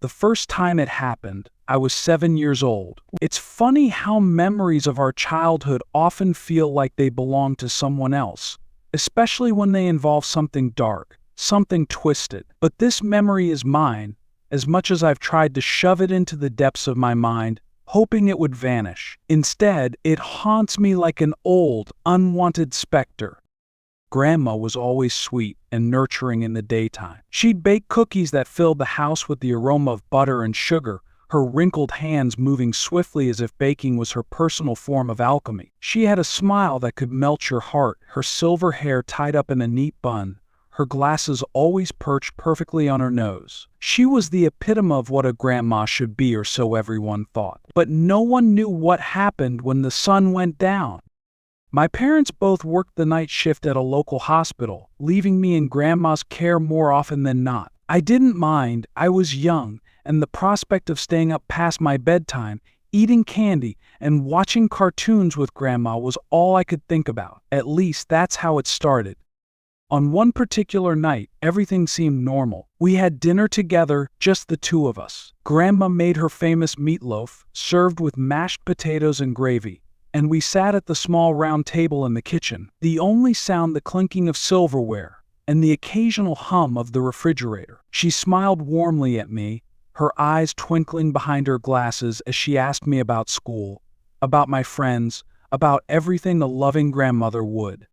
The first time it happened, I was 7 years old. It's funny how memories of our childhood often feel like they belong to someone else, especially when they involve something dark, something twisted. But this memory is mine, as much as I've tried to shove it into the depths of my mind, hoping it would vanish. Instead, it haunts me like an old, unwanted specter. Grandma was always sweet and nurturing in the daytime. She'd bake cookies that filled the house with the aroma of butter and sugar, her wrinkled hands moving swiftly as if baking was her personal form of alchemy. She had a smile that could melt your heart, her silver hair tied up in a neat bun, her glasses always perched perfectly on her nose. She was the epitome of what a grandma should be, or so everyone thought. But no one knew what happened when the sun went down. My parents both worked the night shift at a local hospital, leaving me in Grandma's care more often than not. I didn't mind, I was young, and the prospect of staying up past my bedtime, eating candy, and watching cartoons with Grandma was all I could think about. At least that's how it started. On one particular night, everything seemed normal. We had dinner together, just the two of us. Grandma made her famous meatloaf, served with mashed potatoes and gravy, and we sat at the small round table in the kitchen, the only sound the clinking of silverware and the occasional hum of the refrigerator. She smiled warmly at me, her eyes twinkling behind her glasses as she asked me about school, about my friends, about everything a loving grandmother would.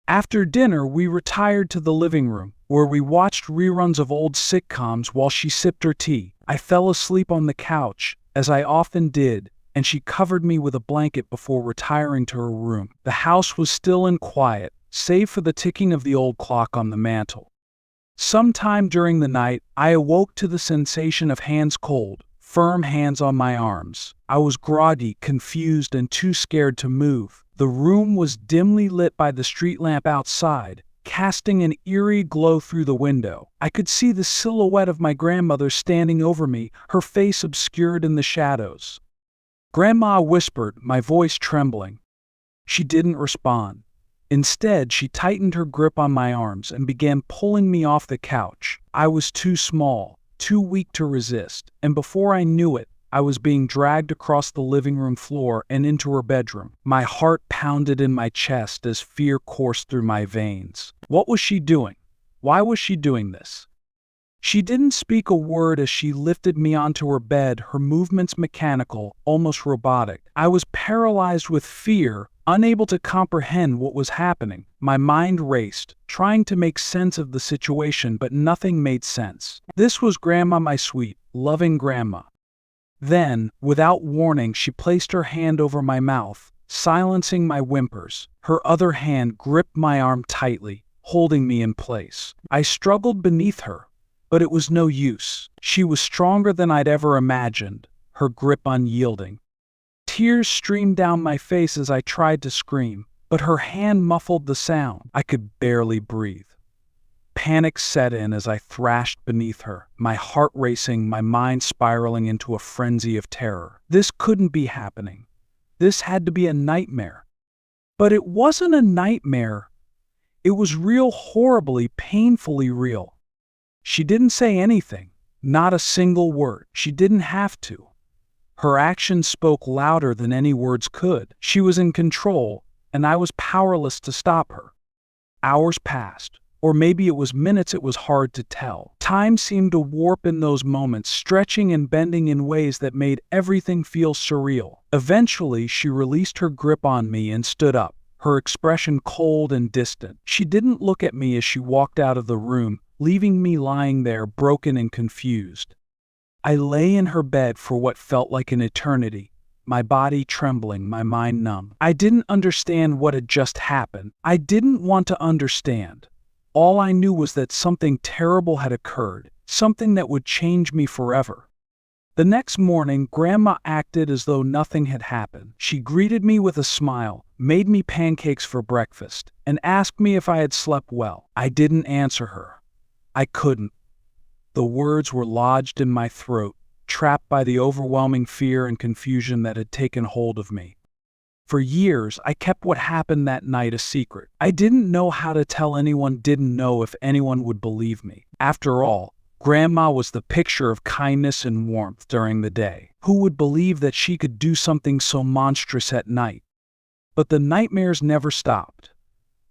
After dinner, we retired to the living room, where we watched reruns of old sitcoms while she sipped her tea. I fell asleep on the couch, as I often did, and she covered me with a blanket before retiring to her room. The house was still and quiet, save for the ticking of the old clock on the mantel. Sometime during the night, I awoke to the sensation of hands cold, firm hands on my arms. I was groggy, confused, and too scared to move. The room was dimly lit by the street lamp outside, casting an eerie glow through the window. I could see the silhouette of my grandmother standing over me, her face obscured in the shadows. "Grandma," whispered, my voice trembling. She didn't respond. Instead, she tightened her grip on my arms and began pulling me off the couch. I was too small, too weak to resist, and before I knew it, I was being dragged across the living room floor and into her bedroom. My heart pounded in my chest as fear coursed through my veins. What was she doing? Why was she doing this? She didn't speak a word as she lifted me onto her bed, her movements mechanical, almost robotic. I was paralyzed with fear, unable to comprehend what was happening. My mind raced, trying to make sense of the situation, but nothing made sense. This was Grandma, my sweet, loving grandma. Then, without warning, she placed her hand over my mouth, silencing my whimpers. Her other hand gripped my arm tightly, holding me in place. I struggled beneath her, but it was no use. She was stronger than I'd ever imagined, her grip unyielding. Tears streamed down my face as I tried to scream, but her hand muffled the sound. I could barely breathe. Panic set in as I thrashed beneath her, my heart racing, my mind spiraling into a frenzy of terror. This couldn't be happening. This had to be a nightmare. But it wasn't a nightmare. It was real, horribly, painfully real. She didn't say anything, not a single word. She didn't have to. Her actions spoke louder than any words could. She was in control, and I was powerless to stop her. Hours passed. Or maybe it was minutes, it was hard to tell. Time seemed to warp in those moments, stretching and bending in ways that made everything feel surreal. Eventually, she released her grip on me and stood up, her expression cold and distant. She didn't look at me as she walked out of the room, leaving me lying there broken and confused. I lay in her bed for what felt like an eternity, my body trembling, my mind numb. I didn't understand what had just happened. I didn't want to understand. All I knew was that something terrible had occurred, something that would change me forever. The next morning, Grandma acted as though nothing had happened. She greeted me with a smile, made me pancakes for breakfast, and asked me if I had slept well. I didn't answer her. I couldn't. The words were lodged in my throat, trapped by the overwhelming fear and confusion that had taken hold of me. For years, I kept what happened that night a secret. I didn't know how to tell anyone, didn't know if anyone would believe me. After all, Grandma was the picture of kindness and warmth during the day. Who would believe that she could do something so monstrous at night? But the nightmares never stopped.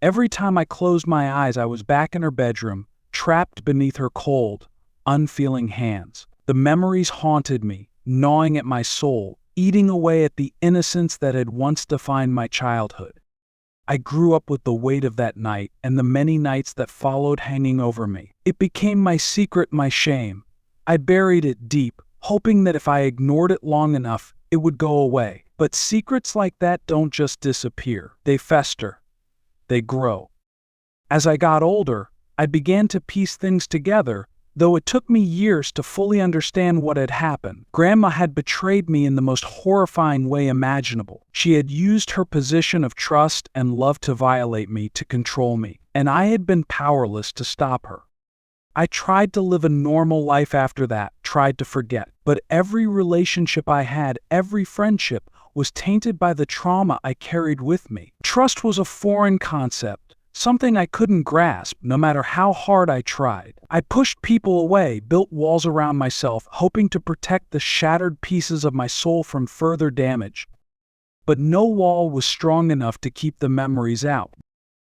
Every time I closed my eyes, I was back in her bedroom, trapped beneath her cold, unfeeling hands. The memories haunted me, gnawing at my soul, eating away at the innocence that had once defined my childhood. I grew up with the weight of that night and the many nights that followed hanging over me. It became my secret, my shame. I buried it deep, hoping that if I ignored it long enough, it would go away. But secrets like that don't just disappear. They fester. They grow. As I got older, I began to piece things together, though it took me years to fully understand what had happened. Grandma had betrayed me in the most horrifying way imaginable. She had used her position of trust and love to violate me, to control me, and I had been powerless to stop her. I tried to live a normal life after that, tried to forget, but every relationship I had, every friendship, was tainted by the trauma I carried with me. Trust was a foreign concept, something I couldn't grasp no matter how hard I tried. I pushed people away, built walls around myself, hoping to protect the shattered pieces of my soul from further damage. But no wall was strong enough to keep the memories out.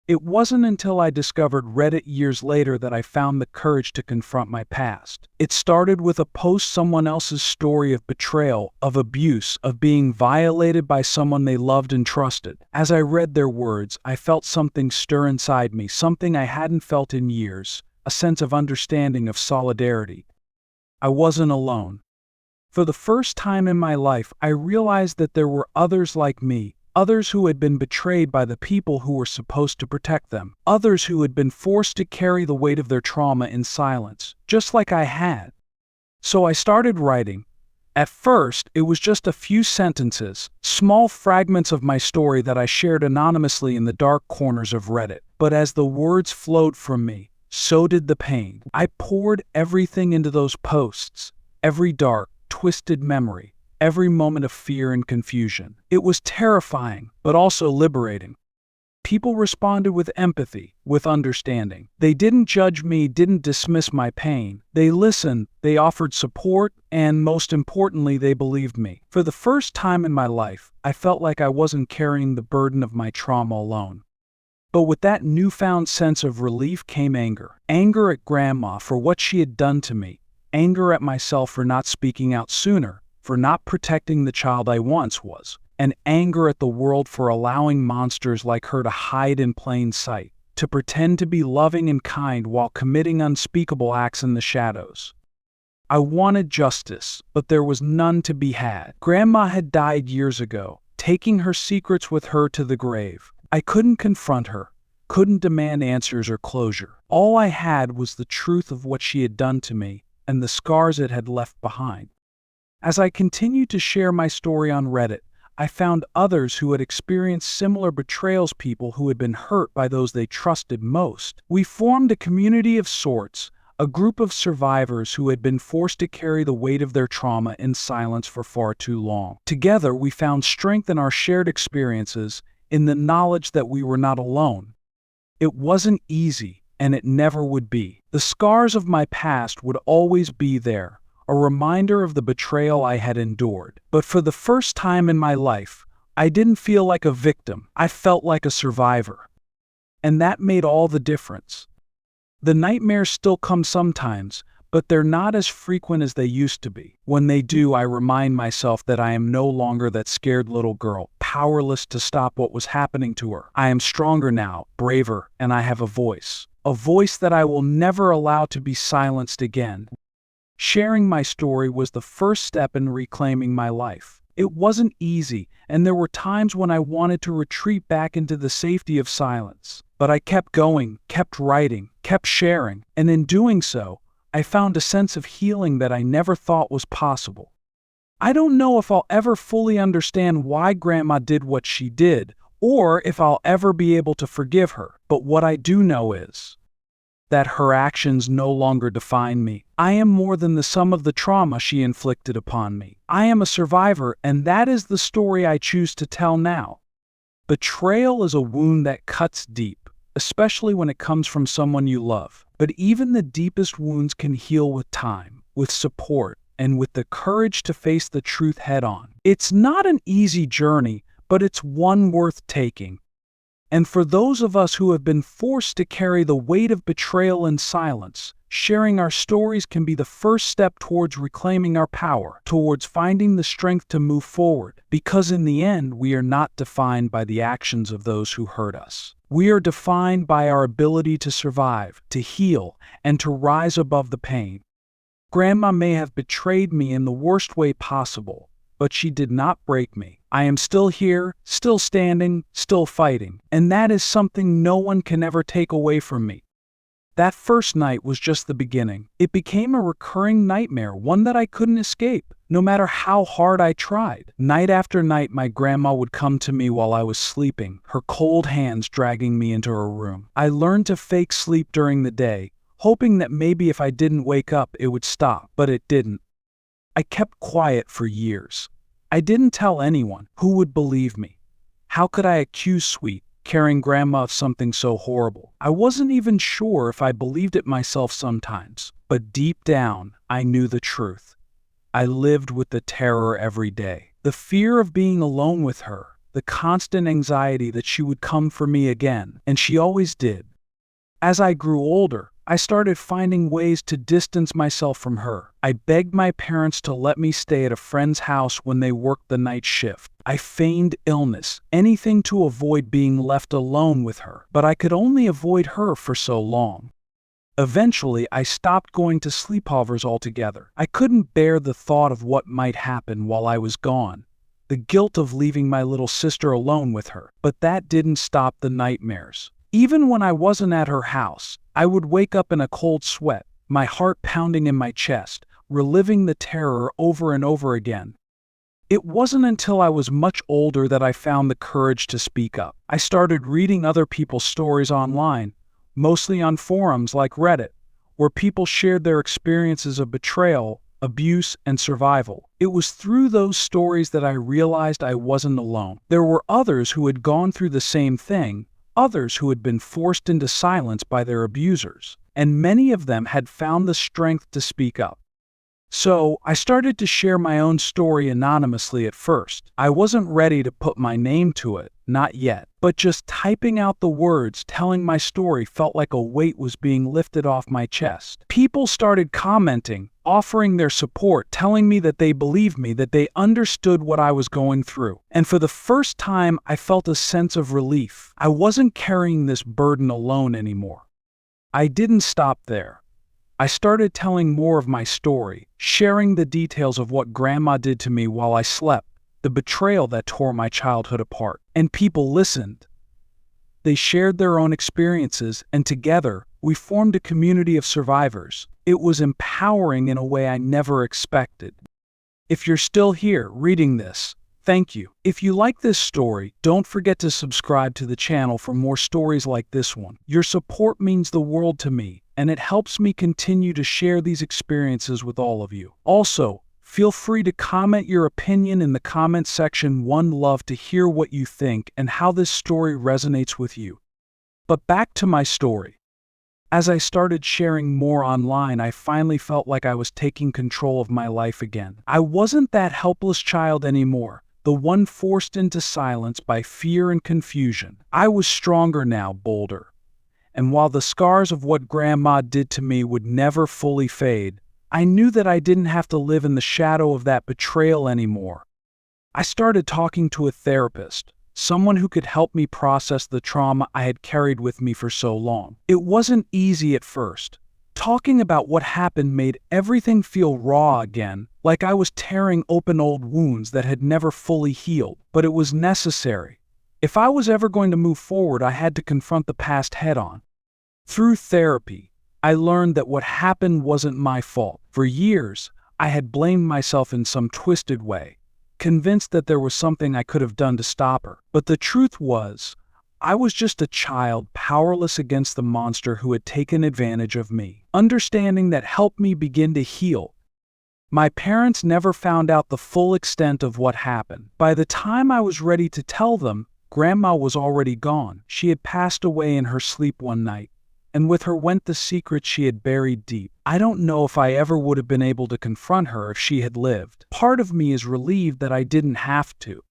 It wasn't until I discovered Reddit years later that I found the courage to confront my past. It started with a post, someone else's story of betrayal, of abuse, of being violated by someone they loved and trusted. As I read their words, I felt something stir inside me, something I hadn't felt in years, a sense of understanding, of solidarity. I wasn't alone. For the first time in my life, I realized that there were others like me, others who had been betrayed by the people who were supposed to protect them, others who had been forced to carry the weight of their trauma in silence, just like I had. So I started writing. At first, it was just a few sentences, small fragments of my story that I shared anonymously in the dark corners of Reddit. But as the words flowed from me, so did the pain. I poured everything into those posts, every dark, twisted memory, every moment of fear and confusion. It was terrifying, but also liberating. People responded with empathy, with understanding. They didn't judge me, didn't dismiss my pain. They listened, they offered support, and most importantly, they believed me. For the first time in my life, I felt like I wasn't carrying the burden of my trauma alone. But with that newfound sense of relief came anger. Anger at Grandma for what she had done to me. Anger at myself for not speaking out sooner, for not protecting the child I once was, and anger at the world for allowing monsters like her to hide in plain sight, to pretend to be loving and kind while committing unspeakable acts in the shadows. I wanted justice, but there was none to be had. Grandma had died years ago, taking her secrets with her to the grave. I couldn't confront her, couldn't demand answers or closure. All I had was the truth of what she had done to me and the scars it had left behind. As I continued to share my story on Reddit, I found others who had experienced similar betrayals, people who had been hurt by those they trusted most. We formed a community of sorts, a group of survivors who had been forced to carry the weight of their trauma in silence for far too long. Together, we found strength in our shared experiences, in the knowledge that we were not alone. It wasn't easy, and it never would be. The scars of my past would always be there, a reminder of the betrayal I had endured. But for the first time in my life, I didn't feel like a victim. I felt like a survivor. And that made all the difference. The nightmares still come sometimes, but they're not as frequent as they used to be. When they do, I remind myself that I am no longer that scared little girl, powerless to stop what was happening to her. I am stronger now, braver, and I have a voice that I will never allow to be silenced again. Sharing my story was the first step in reclaiming my life. It wasn't easy, and there were times when I wanted to retreat back into the safety of silence. But I kept going, kept writing, kept sharing, and in doing so, I found a sense of healing that I never thought was possible. I don't know if I'll ever fully understand why Grandma did what she did, or if I'll ever be able to forgive her, but what I do know is that her actions no longer define me. I am more than the sum of the trauma she inflicted upon me. I am a survivor, and that is the story I choose to tell now. Betrayal is a wound that cuts deep, especially when it comes from someone you love. But even the deepest wounds can heal with time, with support, and with the courage to face the truth head-on. It's not an easy journey, but it's one worth taking. And for those of us who have been forced to carry the weight of betrayal in silence, sharing our stories can be the first step towards reclaiming our power, towards finding the strength to move forward. Because in the end, we are not defined by the actions of those who hurt us. We are defined by our ability to survive, to heal, and to rise above the pain. Grandma may have betrayed me in the worst way possible, but she did not break me. I am still here, still standing, still fighting, and that is something no one can ever take away from me. That first night was just the beginning. It became a recurring nightmare, one that I couldn't escape, no matter how hard I tried. Night after night, my grandma would come to me while I was sleeping, her cold hands dragging me into her room. I learned to fake sleep during the day, hoping that maybe if I didn't wake up, it would stop, but it didn't. I kept quiet for years. I didn't tell anyone. Who would believe me? How could I accuse sweet, caring grandma of something so horrible? I wasn't even sure if I believed it myself sometimes, but deep down, I knew the truth. I lived with the terror every day, the fear of being alone with her, the constant anxiety that she would come for me again, and she always did. As I grew older, I started finding ways to distance myself from her. I begged my parents to let me stay at a friend's house when they worked the night shift. I feigned illness, anything to avoid being left alone with her, but I could only avoid her for so long. Eventually, I stopped going to sleepovers altogether. I couldn't bear the thought of what might happen while I was gone, the guilt of leaving my little sister alone with her. But that didn't stop the nightmares. Even when I wasn't at her house, I would wake up in a cold sweat, my heart pounding in my chest, reliving the terror over and over again. It wasn't until I was much older that I found the courage to speak up. I started reading other people's stories online, mostly on forums like Reddit, where people shared their experiences of betrayal, abuse, and survival. It was through those stories that I realized I wasn't alone. There were others who had gone through the same thing, others who had been forced into silence by their abusers, and many of them had found the strength to speak up. So, I started to share my own story anonymously at first. I wasn't ready to put my name to it, not yet, but just typing out the words telling my story felt like a weight was being lifted off my chest. People started commenting, offering their support, telling me that they believed me, that they understood what I was going through. And for the first time, I felt a sense of relief. I wasn't carrying this burden alone anymore. I didn't stop there. I started telling more of my story, sharing the details of what Grandma did to me while I slept, the betrayal that tore my childhood apart. And people listened. They shared their own experiences, and together, we formed a community of survivors. It was empowering in a way I never expected. If you're still here reading this, thank you. If you like this story, don't forget to subscribe to the channel for more stories like this one. Your support means the world to me, and it helps me continue to share these experiences with all of you. Also, feel free to comment your opinion in the comment section. One love to hear what you think and how this story resonates with you. But back to my story. As I started sharing more online, I finally felt like I was taking control of my life again. I wasn't that helpless child anymore, the one forced into silence by fear and confusion. I was stronger now, bolder. And while the scars of what Grandma did to me would never fully fade, I knew that I didn't have to live in the shadow of that betrayal anymore. I started talking to a therapist, someone who could help me process the trauma I had carried with me for so long. It wasn't easy at first. Talking about what happened made everything feel raw again, like I was tearing open old wounds that had never fully healed. But it was necessary. If I was ever going to move forward, I had to confront the past head-on. Through therapy, I learned that what happened wasn't my fault. For years, I had blamed myself in some twisted way, convinced that there was something I could have done to stop her. But the truth was, I was just a child powerless against the monster who had taken advantage of me. Understanding that helped me begin to heal. My parents never found out the full extent of what happened. By the time I was ready to tell them, Grandma was already gone. She had passed away in her sleep one night, and with her went the secret she had buried deep. I don't know if I ever would have been able to confront her if she had lived. Part of me is relieved that I didn't have to.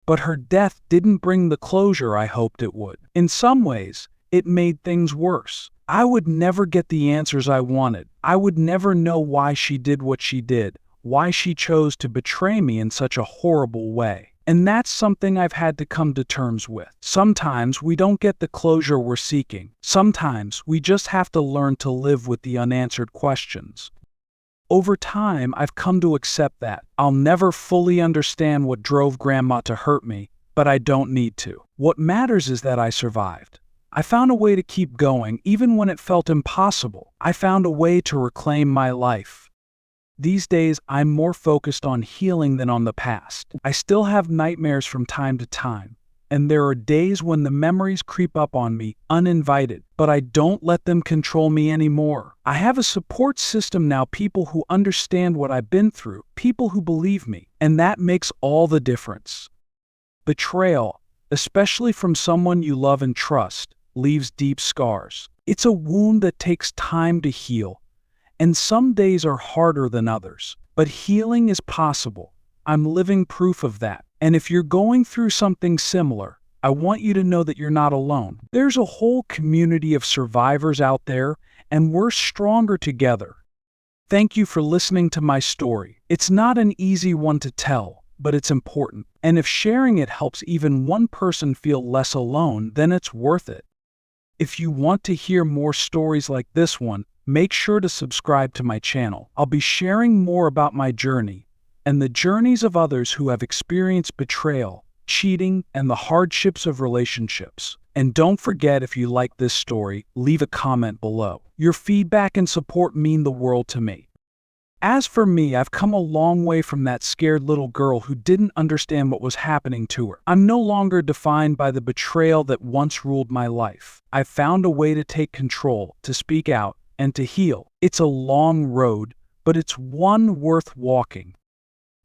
But her death didn't bring the closure I hoped it would. In some ways, it made things worse. I would never get the answers I wanted. I would never know why she did what she did, why she chose to betray me in such a horrible way. And that's something I've had to come to terms with. Sometimes we don't get the closure we're seeking. Sometimes we just have to learn to live with the unanswered questions. Over time, I've come to accept that. I'll never fully understand what drove Grandma to hurt me, but I don't need to. What matters is that I survived. I found a way to keep going even when it felt impossible. I found a way to reclaim my life. These days, I'm more focused on healing than on the past. I still have nightmares from time to time, and there are days when the memories creep up on me uninvited, but I don't let them control me anymore. I have a support system now, people who understand what I've been through, people who believe me, and that makes all the difference. Betrayal, especially from someone you love and trust, leaves deep scars. It's a wound that takes time to heal. And some days are harder than others. But healing is possible. I'm living proof of that. And if you're going through something similar, I want you to know that you're not alone. There's a whole community of survivors out there, and we're stronger together. Thank you for listening to my story. It's not an easy one to tell, but it's important. And if sharing it helps even one person feel less alone, then it's worth it. If you want to hear more stories like this one, make sure to subscribe to my channel. I'll be sharing more about my journey and the journeys of others who have experienced betrayal, cheating, and the hardships of relationships. And don't forget, if you like this story, leave a comment below. Your feedback and support mean the world to me. As for me, I've come a long way from that scared little girl who didn't understand what was happening to her. I'm no longer defined by the betrayal that once ruled my life. I've found a way to take control, to speak out, and to heal. It's a long road, but it's one worth walking.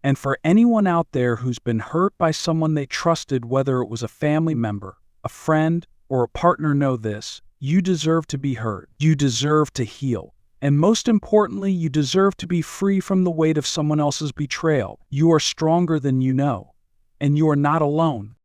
And for anyone out there who's been hurt by someone they trusted, whether it was a family member, a friend, or a partner, know this: you deserve to be heard. You deserve to heal. And most importantly, you deserve to be free from the weight of someone else's betrayal. You are stronger than you know, and you are not alone.